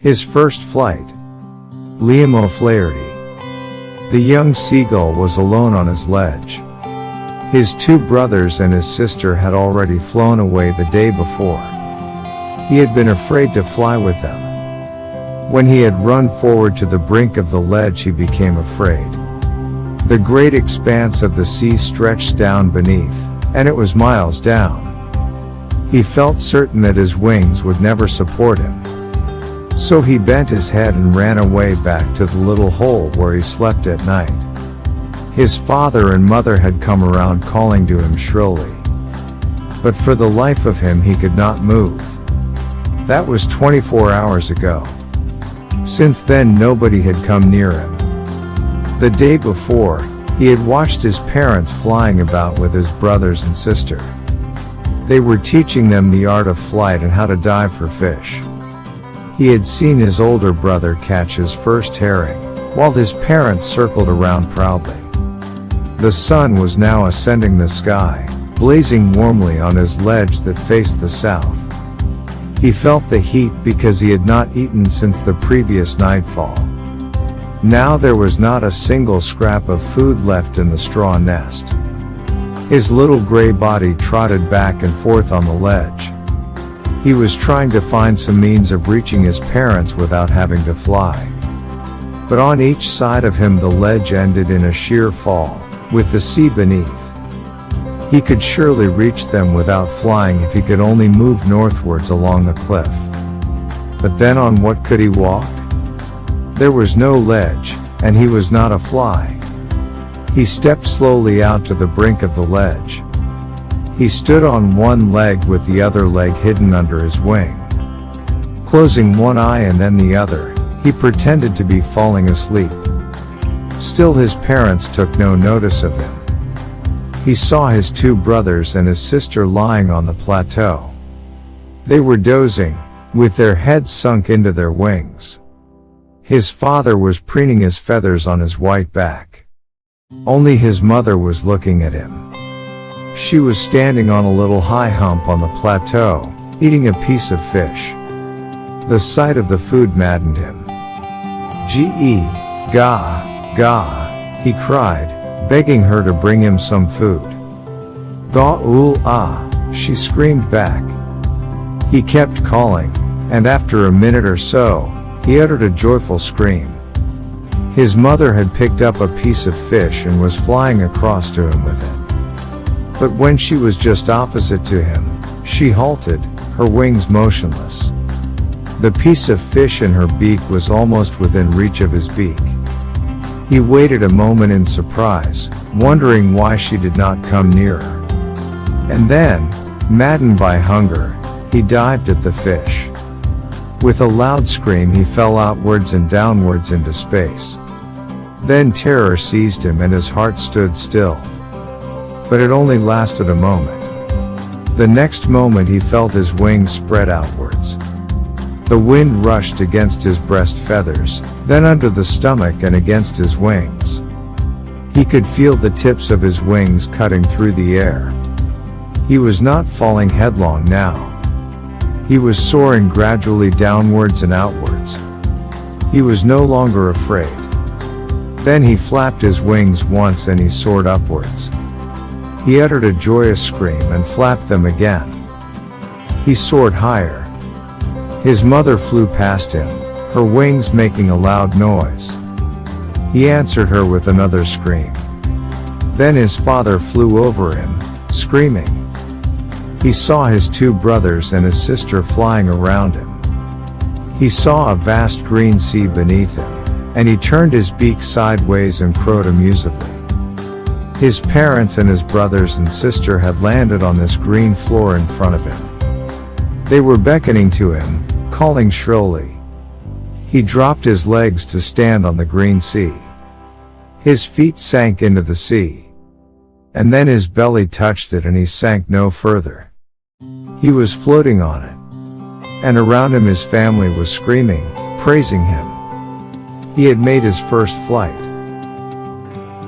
His first flight. Liam O'Flaherty. The young seagull was alone on his ledge. His two brothers and his sister had already flown away the day before. He had been afraid to fly with them. When he had run forward to the brink of the ledge, he became afraid. The great expanse of the sea stretched down beneath, and it was miles down. He felt certain that his wings would never support him. So he bent his head and ran away back to the little hole where he slept at night. His father and mother had come around calling to him shrilly. But for the life of him he could not move. That was 24 hours ago. Since then nobody had come near him. The day before, he had watched his parents flying about with his brothers and sister. They were teaching them the art of flight and how to dive for fish. He had seen his older brother catch his first herring, while his parents circled around proudly. The sun was now ascending the sky, blazing warmly on his ledge that faced the south. He felt the heat because he had not eaten since the previous nightfall. Now there was not a single scrap of food left in the straw nest. His little gray body trotted back and forth on the ledge. He was trying to find some means of reaching his parents without having to fly. But on each side of him the ledge ended in a sheer fall, with the sea beneath. He could surely reach them without flying if he could only move northwards along the cliff. But then on what could he walk? There was no ledge, and he was not a fly. He stepped slowly out to the brink of the ledge. He stood on one leg with the other leg hidden under his wing. Closing one eye and then the other, he pretended to be falling asleep. Still his parents took no notice of him. He saw his two brothers and his sister lying on the plateau. They were dozing, with their heads sunk into their wings. His father was preening his feathers on his white back. Only his mother was looking at him. She was standing on a little high hump on the plateau, eating a piece of fish. The sight of the food maddened him. "Gee, ga," he cried, begging her to bring him some food. "Ga-ul-ah," she screamed back. He kept calling, and after a minute or so, he uttered a joyful scream. His mother had picked up a piece of fish and was flying across to him with it. But when she was just opposite to him, she halted, her wings motionless. The piece of fish in her beak was almost within reach of his beak. He waited a moment in surprise, wondering why she did not come nearer. And then, maddened by hunger, he dived at the fish. With a loud scream he fell outwards and downwards into space. Then terror seized him and his heart stood still. But it only lasted a moment. The next moment he felt his wings spread outwards. The wind rushed against his breast feathers, then under the stomach and against his wings. He could feel the tips of his wings cutting through the air. He was not falling headlong now. He was soaring gradually downwards and outwards. He was no longer afraid. Then he flapped his wings once and he soared upwards. He uttered a joyous scream and flapped them again. He soared higher. His mother flew past him, her wings making a loud noise. He answered her with another scream. Then his father flew over him, screaming. He saw his two brothers and his sister flying around him. He saw a vast green sea beneath him, and he turned his beak sideways and crowed amusedly. His parents and his brothers and sister had landed on this green floor in front of him. They were beckoning to him, calling shrilly. He dropped his legs to stand on the green sea. His feet sank into the sea. And then his belly touched it and he sank no further. He was floating on it. And around him his family was screaming, praising him. He had made his first flight.